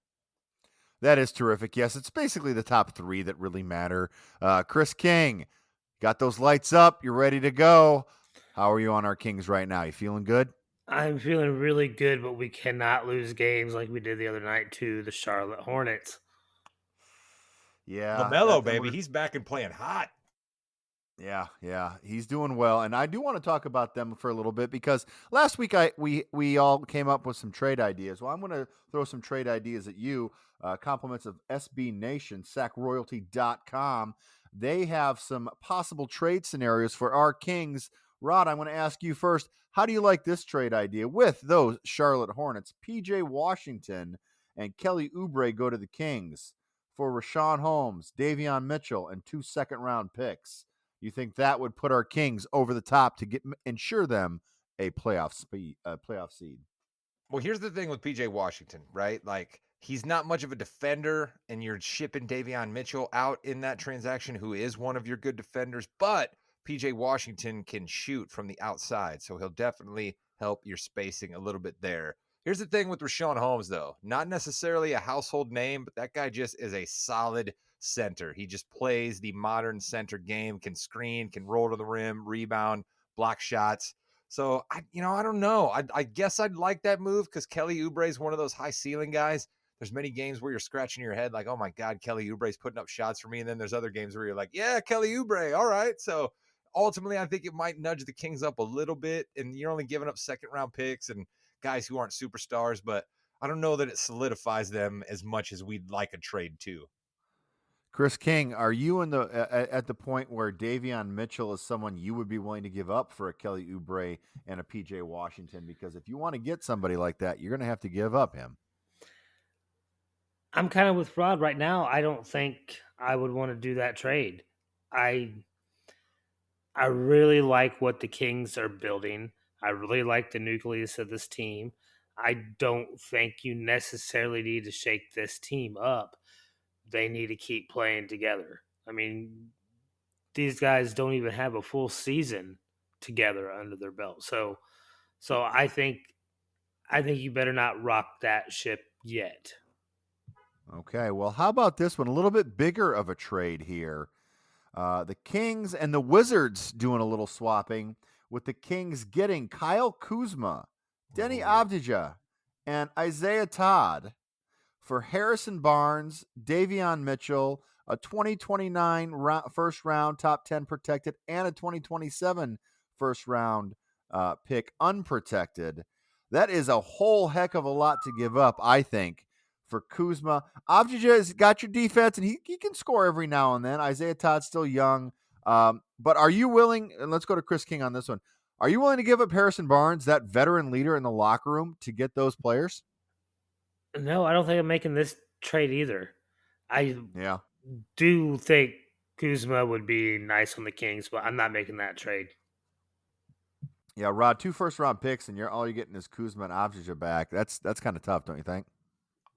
That is terrific. Yes, it's basically the top 3 that really matter. Chris King, got those lights up. You're ready to go. How are you on our Kings right now? You feeling good? I'm feeling really good, but we cannot lose games like we did the other night to the Charlotte Hornets. Yeah. LaMelo, baby. He's back and playing hot. Yeah, he's doing well, and I do want to talk about them for a little bit because last week we all came up with some trade ideas. Well, I'm going to throw some trade ideas at you. Compliments of SB Nation, SacRoyalty.com. They have some possible trade scenarios for our Kings. Rod, I'm going to ask you first. How do you like this trade idea with those Charlotte Hornets? PJ Washington and Kelly Oubre go to the Kings for Rashawn Holmes, Davion Mitchell, and 2 second-round picks. You think that would put our Kings over the top to ensure them a playoff seed? Well, here's the thing with PJ Washington, right? Like, he's not much of a defender, and you're shipping Davion Mitchell out in that transaction, who is one of your good defenders, but PJ Washington can shoot from the outside, so he'll definitely help your spacing a little bit there. Here's the thing with Rashawn Holmes, though. Not necessarily a household name, but that guy just is a solid center. He just plays the modern center game, can screen, can roll to the rim, rebound, block shots. So I don't know. I guess I'd like that move because Kelly Oubre is one of those high ceiling guys. There's many games where you're scratching your head like, oh my God, Kelly Oubre's putting up shots for me. And then there's other games where you're like, yeah, Kelly Oubre. All right. So ultimately, I think it might nudge the Kings up a little bit. And you're only giving up second round picks and guys who aren't superstars. But I don't know that it solidifies them as much as we'd like a trade too. Chris King, are you in the at the point where Davion Mitchell is someone you would be willing to give up for a Kelly Oubre and a PJ Washington? Because if you want to get somebody like that, you're going to have to give up him. I'm kind of with Rod right now. I don't think I would want to do that trade. I I really like what the Kings are building. I really like the nucleus of this team. I don't think you necessarily need to shake this team up. They need to keep playing together. I mean, these guys don't even have a full season together under their belt. So I think you better not rock that ship yet. Okay, well, how about this one? A little bit bigger of a trade here. The Kings and the Wizards doing a little swapping, with the Kings getting Kyle Kuzma, Denny Avdija, and Isaiah Todd for Harrison Barnes, Davion Mitchell, a 2029 first round top 10 protected, and a 2027 first round pick unprotected. That is a whole heck of a lot to give up, I think, for Kuzma. Avdija has got your defense, and he can score every now and then. Isaiah Todd's still young. But are you willing, and let's go to Chris King on this one, are you willing to give up Harrison Barnes, that veteran leader in the locker room, to get those players? No, I don't think I'm making this trade either. I Yeah. do think Kuzma would be nice on the Kings, but I'm not making that trade. Yeah, Rod, 2 first-round picks, and all you're getting is Kuzma and Avdija back. That's kind of tough, don't you think?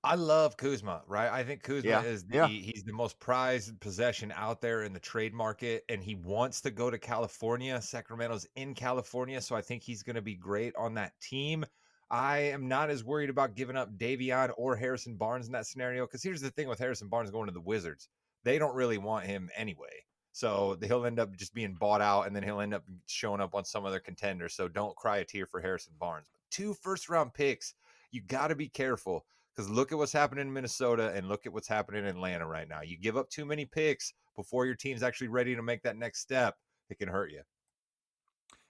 I love Kuzma, right? I think Kuzma Yeah, is yeah. he's the most prized possession out there in the trade market, and he wants to go to California. Sacramento's in California, so I think he's going to be great on that team. I am not as worried about giving up Davion or Harrison Barnes in that scenario, because here's the thing with Harrison Barnes going to the Wizards. They don't really want him anyway. So he'll end up just being bought out, and then he'll end up showing up on some other contender. So don't cry a tear for Harrison Barnes. But 2 first-round picks, you got to be careful. Because look at what's happening in Minnesota and look at what's happening in Atlanta right now. You give up too many picks before your team's actually ready to make that next step, it can hurt you.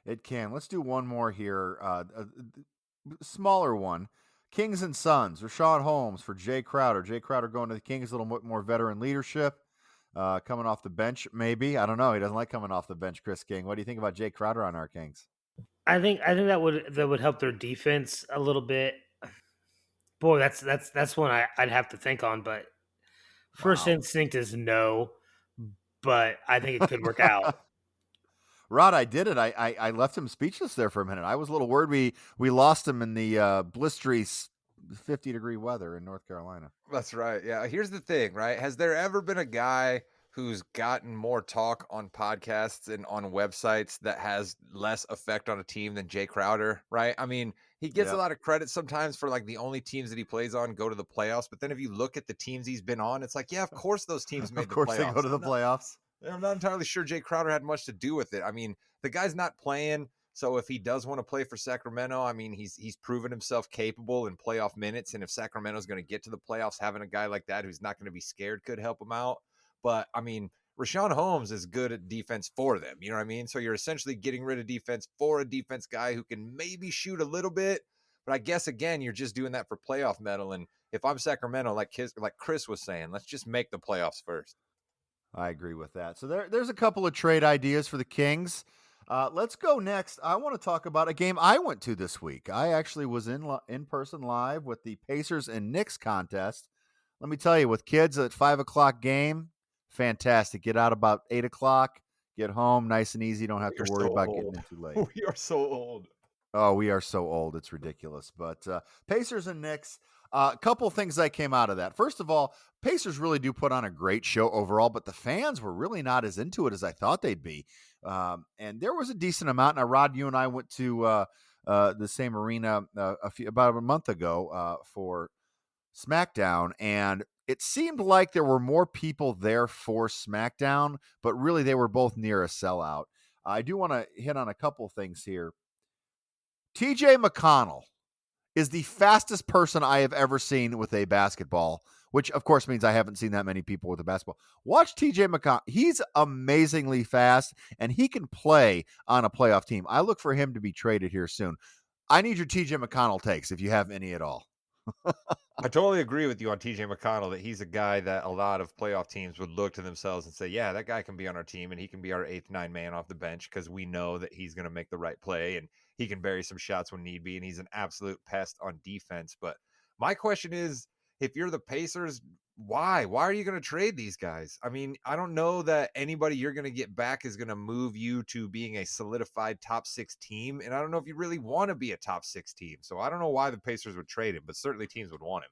It can. Let's do one more here. A smaller one. Kings and Suns. Rashawn Holmes for Jay Crowder. Jay Crowder going to the Kings, a little bit more veteran leadership. Coming off the bench, maybe. I don't know. He doesn't like coming off the bench, Chris King. What do you think about Jay Crowder on our Kings? I think that would help their defense a little bit. Boy, that's one I'd have to think on, but first Wow. instinct is no, but I think it could work out. Rod, I did it. I left him speechless there for a minute. I was a little worried we lost him in the blistery 50-degree weather in North Carolina. That's right. Yeah. Here's the thing, right? Has there ever been a guy who's gotten more talk on podcasts and on websites that has less effect on a team than Jay Crowder, right? I mean, he gets a Yep. lot of credit sometimes for like the only teams that he plays on go to the playoffs. But then if you look at the teams he's been on, it's like, yeah, of course those teams made Of the course, they go playoffs. to the playoffs. I'm not entirely sure Jay Crowder had much to do with it. I mean, the guy's not playing. So if he does want to play for Sacramento, I mean, he's proven himself capable in playoff minutes. And if Sacramento's going to get to the playoffs, having a guy like that who's not going to be scared could help him out. But I mean, Rashawn Holmes is good at defense for them. You know what I mean? So you're essentially getting rid of defense for a defense guy who can maybe shoot a little bit. But I guess, again, you're just doing that for playoff metal. And if I'm Sacramento, like Chris was saying, let's just make the playoffs first. I agree with that. So there's a couple of trade ideas for the Kings. Let's go next. I want to talk about a game I went to this week. I actually was in person live with the Pacers and Knicks contest. Let me tell you, with kids at 5:00 game, fantastic. Get out about 8:00. Get home nice and easy. Don't have to We're worry so about getting old. in too late. We are so old. Oh, we are so old. It's ridiculous. But Pacers and Knicks, a couple of things that came out of that. First of all, Pacers really do put on a great show overall, but the fans were really not as into it as I thought they'd be. And there was a decent amount. Now, Rod, you and I went to the same arena about a month ago for SmackDown, and it seemed like there were more people there for SmackDown, but really they were both near a sellout. I do want to hit on a couple things here. TJ McConnell is the fastest person I have ever seen with a basketball, which of course means I haven't seen that many people with a basketball. Watch TJ McConnell. He's amazingly fast and he can play on a playoff team. I look for him to be traded here soon. I need your TJ McConnell takes if you have any at all. I totally agree with you on TJ McConnell that he's a guy that a lot of playoff teams would look to themselves and say, yeah, that guy can be on our team and he can be our 8th, 9 man off the bench because we know that he's going to make the right play and he can bury some shots when need be. And he's an absolute pest on defense. But my question is, if you're the Pacers, why? Why are you going to trade these guys? I mean, I don't know that anybody you're going to get back is going to move you to being a solidified top 6 team. And I don't know if you really want to be a top 6 team. So I don't know why the Pacers would trade him, but certainly teams would want him.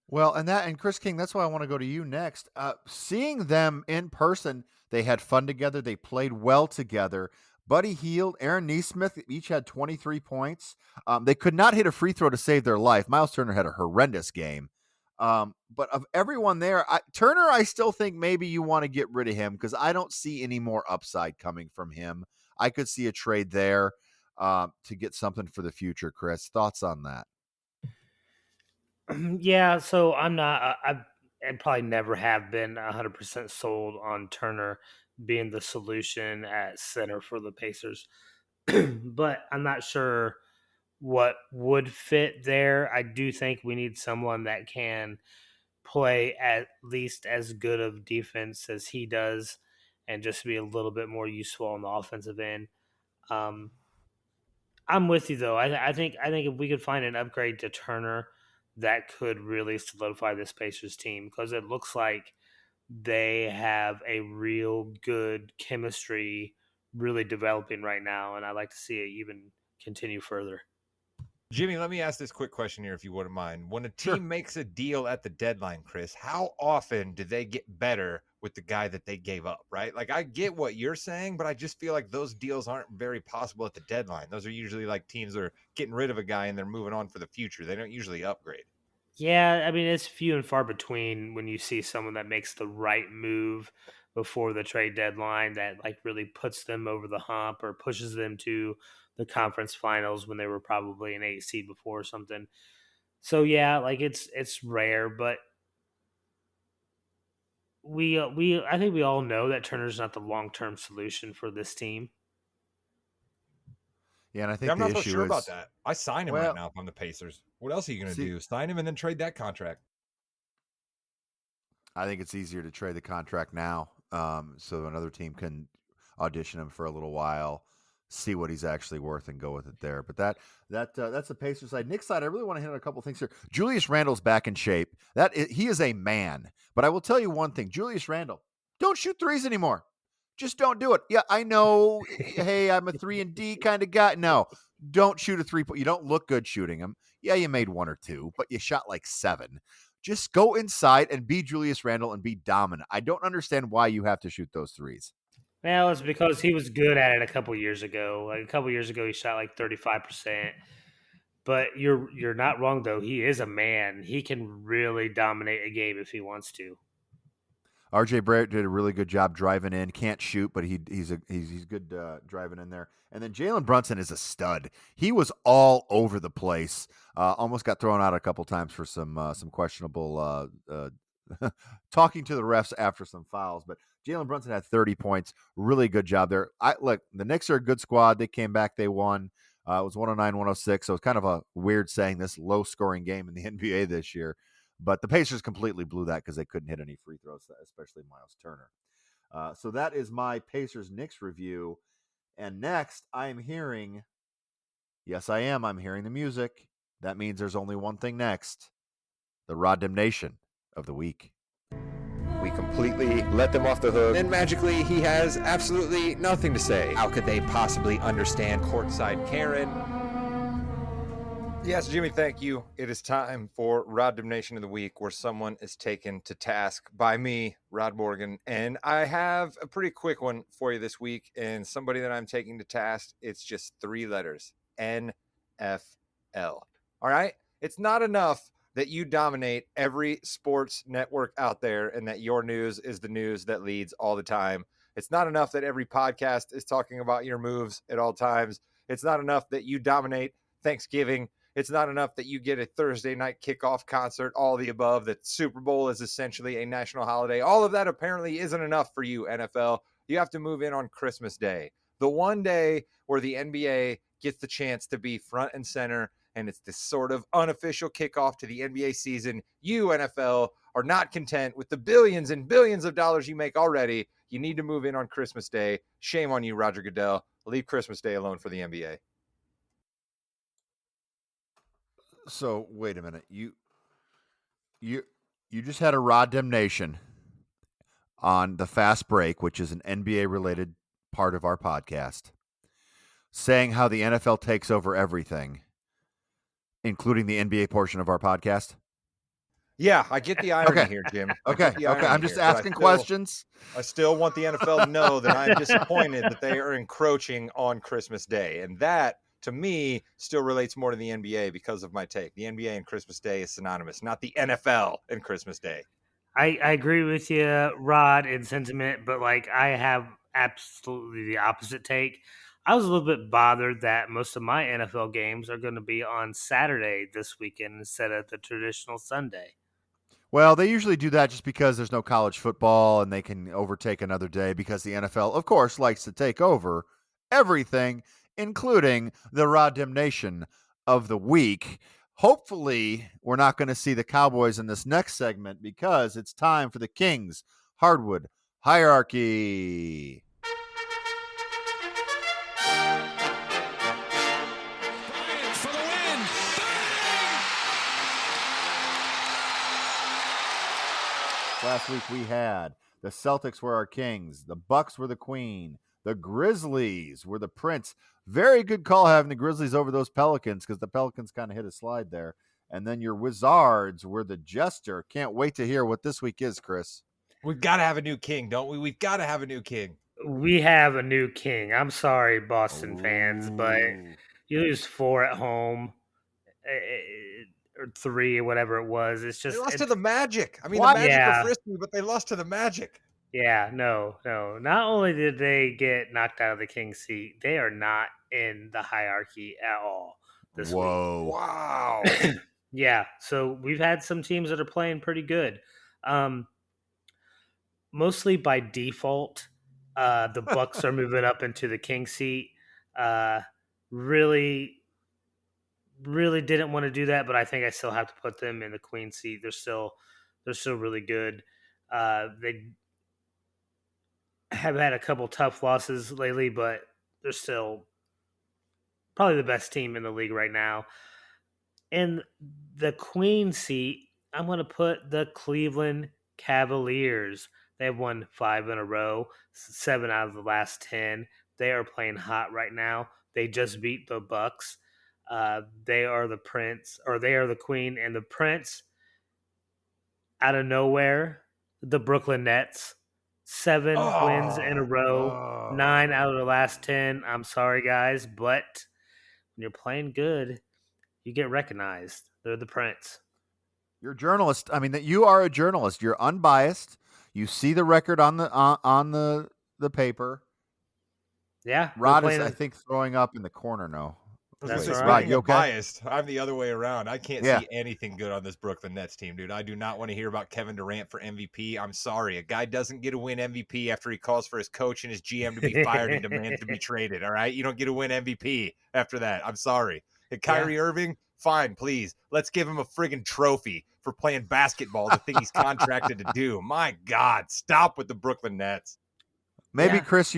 Well, and Chris King, that's why I want to go to you next. Seeing them in person, they had fun together. They played well together. Buddy Hield, Aaron Nesmith each had 23 points. They could not hit a free throw to save their life. Miles Turner had a horrendous game. But of everyone there, Turner, I still think maybe you want to get rid of him because I don't see any more upside coming from him. I could see a trade there to get something for the future. Chris, thoughts on that? Yeah, so I'm not. I probably never have been 100% sold on Turner being the solution at center for the Pacers, but I'm not sure what would fit there. I do think we need someone that can play at least as good of defense as he does, and just be a little bit more useful on the offensive end. Um, I'm with you though. I think if we could find an upgrade to Turner, that could really solidify this Pacers team because it looks like they have a real good chemistry really developing right now, and I'd like to see it even continue further. Jimmy, let me ask this quick question here, if you wouldn't mind. When a Sure. team makes a deal at the deadline, Chris, how often do they get better with the guy that they gave up, right? Like, I get what you're saying, but I just feel like those deals aren't very possible at the deadline. Those are usually like teams that are getting rid of a guy and they're moving on for the future. They don't usually upgrade. Yeah, I mean it's few and far between when you see someone that makes the right move before the trade deadline that like really puts them over the hump or pushes them to the conference finals when they were probably an 8 seed before or something. So yeah, like it's rare, but we I think we all know that Turner's not the long term solution for this team. Yeah, and I Yeah, think I'm the not so issue sure about is, that. I sign him right well, now if I'm the Pacers. What else are you going to see, do? Sign him and then trade that contract. I think it's easier to trade the contract now, so another team can audition him for a little while, see what he's actually worth, and go with it there. But that's the Pacers side. Nick's side, I really want to hit on a couple things here. Julius Randle's back in shape. He is a man. But I will tell you one thing: Julius Randle, don't shoot threes anymore. Just don't do it. Yeah, I know. Hey, I'm a 3-and-D kind of guy. No, don't shoot a three. You don't look good shooting them. Yeah, you made 1 or 2, but you shot like 7. Just go inside and be Julius Randle and be dominant. I don't understand why you have to shoot those threes. Well, it's because he was good at it a couple years ago. Like a couple years ago, he shot like 35%. But you're not wrong though. He is a man. He can really dominate a game if he wants to. RJ Barrett did a really good job driving in. Can't shoot, but he's good driving in there. And then Jalen Brunson is a stud. He was all over the place. Almost got thrown out a couple times for some questionable talking to the refs after some fouls. But Jalen Brunson had 30 points. Really good job there. Look, the Knicks are a good squad. They came back. They won. It was 109-106. So it's kind of a weird saying this low scoring game in the NBA this year. But the Pacers completely blew that because they couldn't hit any free throws, especially Miles Turner. So that is my Pacers Knicks review. And next, I'm hearing the music. That means there's only one thing next: the Rod Damnation of the week. We completely let them off the hook. And magically, he has absolutely nothing to say. How could they possibly understand courtside Karen? Yes, Jimmy, thank you. It is time for Rod Damnation of the Week, where someone is taken to task by me, Rod Morgan. And I have a pretty quick one for you this week. And somebody that I'm taking to task, it's just 3 letters: NFL. All right? It's not enough that you dominate every sports network out there and that your news is the news that leads all the time. It's not enough that every podcast is talking about your moves at all times. It's not enough that you dominate Thanksgiving. It's not enough that you get a Thursday night kickoff concert, all the above, that Super Bowl is essentially a national holiday. All of that apparently isn't enough for you, NFL. You have to move in on Christmas Day, the one day where the NBA gets the chance to be front and center, and it's this sort of unofficial kickoff to the NBA season. You, NFL, are not content with the billions and billions of dollars you make already. You need to move in on Christmas Day. Shame on you, Roger Goodell. Leave Christmas Day alone for the NBA. So wait a minute. You just had a raw damnation on the fast break, which is an NBA related part of our podcast, saying how the NFL takes over everything, including the NBA portion of our podcast. Yeah, I get the irony Okay. here, Jim. Okay. I'm just asking questions. I still want the NFL to know that I'm disappointed that they are encroaching on Christmas Day. And that, to me, still relates more to the NBA because of my take. The NBA and Christmas Day is synonymous, not the NFL and Christmas Day. I agree with you, Rod, in sentiment, but like I have absolutely the opposite take. I was a little bit bothered that most of my NFL games are going to be on Saturday this weekend instead of the traditional Sunday. Well, they usually do that just because there's no college football and they can overtake another day because the NFL, of course, likes to take over everything, including the raw damnation of the week. Hopefully, we're not going to see the Cowboys in this next segment because it's time for the Kings Hardwood Hierarchy. Bryant for the win. Last week we had the Celtics were our kings, the Bucks were the queen, the Grizzlies were the prince. Very good call having the Grizzlies over those Pelicans because the Pelicans kind of hit a slide there. And then your Wizards were the jester. Can't wait to hear what this week is, Chris. We've got to have a new king, don't we? We've got to have a new king. We have a new king. I'm sorry, Boston fans, but you lose 4 at home, or 3 or whatever it was. It's just They lost to the Magic. I mean, What? the Magic Yeah. are frisky, but they lost to the Magic. Yeah, no. Not only did they get knocked out of the king seat, they are not in the hierarchy at all this week. Whoa. Wow. Yeah, so we've had some teams that are playing pretty good. Mostly by default, the Bucks are moving up into the king seat. Really didn't want to do that, but I think I still have to put them in the queen seat. They're still really good. They have had a couple tough losses lately, but they're still probably the best team in the league right now. In the queen seat, I'm going to put the Cleveland Cavaliers. They have won 5 in a row, 7 out of the last 10. They are playing hot right now. They just beat the Bucks. They are the prince, or they are the queen, and the prince out of nowhere, the Brooklyn Nets. 7 wins in a row, 9 out of the last 10. I'm sorry, guys, but when you're playing good, you get recognized. They're the prince. You're a journalist. I mean, that you are a journalist. You're unbiased. You see the record on the paper. Yeah, Rod is, I think, throwing up in the corner now. That's Speaking all right. of You okay? biased, I'm the other way around. I can't Yeah. see anything good on this Brooklyn Nets team, dude. I do not want to hear about Kevin Durant for MVP. I'm sorry. A guy doesn't get to win MVP after he calls for his coach and his GM to be fired and demands to be traded, all right? You don't get to win MVP after that. I'm sorry. And Kyrie Irving, fine, please. Let's give him a friggin' trophy for playing basketball, the thing he's contracted to do. My God, stop with the Brooklyn Nets. Maybe, Yeah. Chris,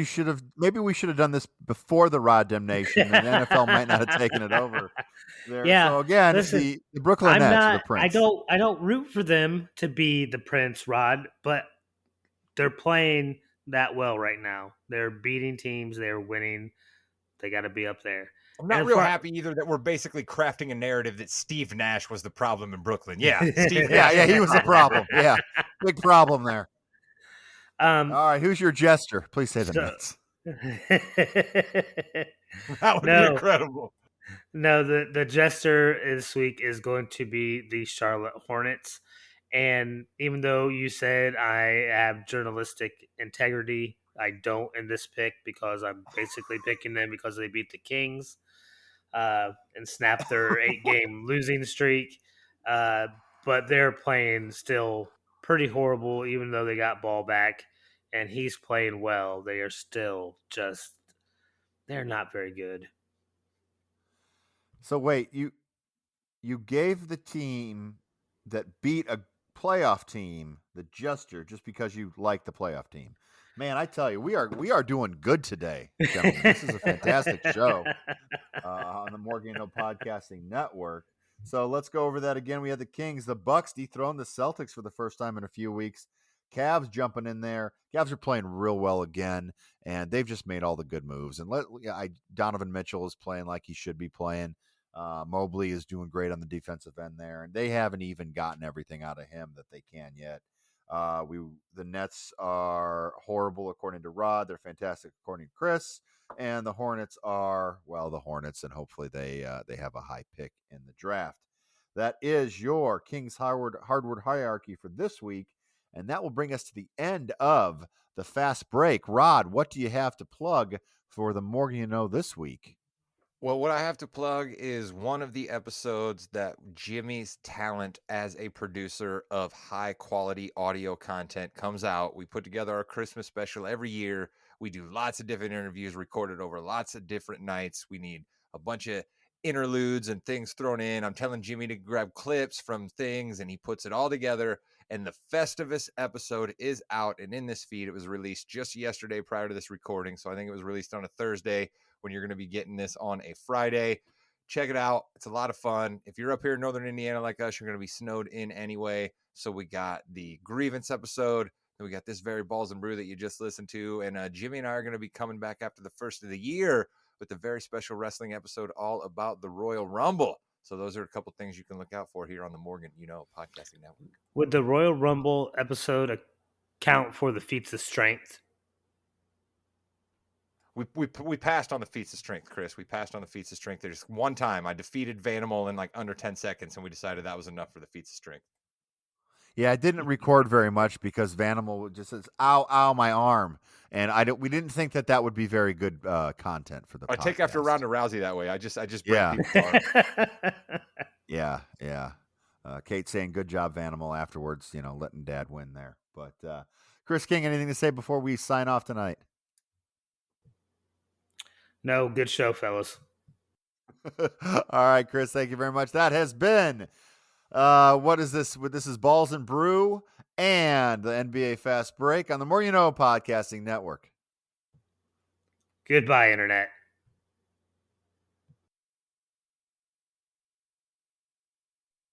maybe we should have done this before the Rod damnation, and the NFL might not have taken it over. There. Yeah, So again, listen, the Brooklyn Nets are the prince. I don't root for them to be the prince, Rod, but they're playing that well right now. They're beating teams. They're winning. They got to be up there. I'm not And real for- happy either that we're basically crafting a narrative that Steve Nash was the problem in Brooklyn. Yeah, Steve Yeah, Nash. yeah, he was the problem. Yeah, big problem there. All Um, right, who's your jester? Please say the So- Nets. That would No. be incredible. No, the jester this week is going to be the Charlotte Hornets. And even though you said I have journalistic integrity, I don't in this pick because I'm basically picking them because they beat the Kings. and snap their 8-game losing streak. But they're playing still pretty horrible, even though they got ball back, and he's playing well. They are still just they're not very good. So wait, you gave the team that beat a playoff team the gesture just because you like the playoff team. Man, I tell you, we are doing good today, gentlemen. This is a fantastic show on the Morgan Podcasting Network. So let's go over that again. We had the Kings, the Bucks dethroned the Celtics for the first time in a few weeks. Cavs jumping in there. Cavs are playing real well again, and they've just made all the good moves. And Donovan Mitchell is playing like he should be playing. Mobley is doing great on the defensive end there, and they haven't even gotten everything out of him that they can yet. The Nets are horrible according to Rod. They're fantastic according to Chris, and the Hornets are the Hornets, and hopefully they have a high pick in the draft. That is your Kings Hardwood hierarchy for this week, and that will bring us to the end of the fast break. Rod, what do you have to plug for the Morgan You Know this week? Well, what I have to plug is one of the episodes that Jimmy's talent as a producer of high quality audio content comes out. We put together our Christmas special every year. We do lots of different interviews recorded over lots of different nights. We need a bunch of interludes and things thrown in. I'm telling Jimmy to grab clips from things, and he puts it all together. And the Festivus episode is out and in this feed. It was released just yesterday prior to this recording. So I think it was released on a Thursday when you're going to be getting this on a Friday. Check it out. It's a lot of fun. If you're up here in Northern Indiana like us, you're going to be snowed in anyway. So we got the grievance episode. Then we got this very Balls and Brew that you just listened to. And Jimmy and I are going to be coming back after the first of the year with a very special wrestling episode all about the Royal Rumble. So those are a couple things you can look out for here on the Morgan Podcasting Network. Would the Royal Rumble episode account for the feats of strength? We passed on the feats of strength, Chris. We passed on the feats of strength. There's one time I defeated Vanimal in like under 10 seconds, and we decided that was enough for the feats of strength. Yeah, I didn't record very much because Vanimal just says, "Ow, ow, my arm," and we didn't think that would be very good content for the. I take after Ronda Rousey that way. I just break people's arms. Yeah. Kate saying, "Good job, Vanimal." Afterwards, letting Dad win there. But Chris King, anything to say before we sign off tonight? No, good show, fellas. All right, Chris, thank you very much. That has been what is this? This is Balls and Brew and the NBA Fast Break on the More You Know Podcasting Network. Goodbye, Internet.